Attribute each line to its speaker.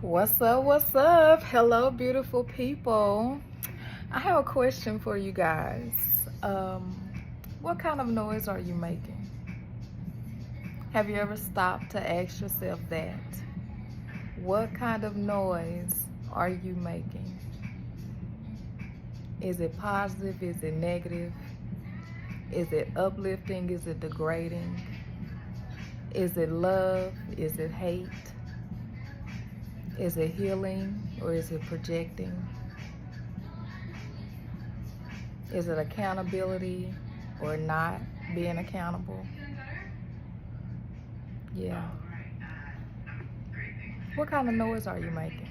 Speaker 1: What's up? What's up? Hello, beautiful people. I have a question for you guys. What kind of noise are you making? Have you ever stopped to ask yourself that? What kind of noise are you making? Is it positive? Is it negative? Is it uplifting? Is it degrading? Is it love? Is it hate? Is it healing or is it projecting? Is it accountability or not being accountable? Yeah. What kind of noise are you making?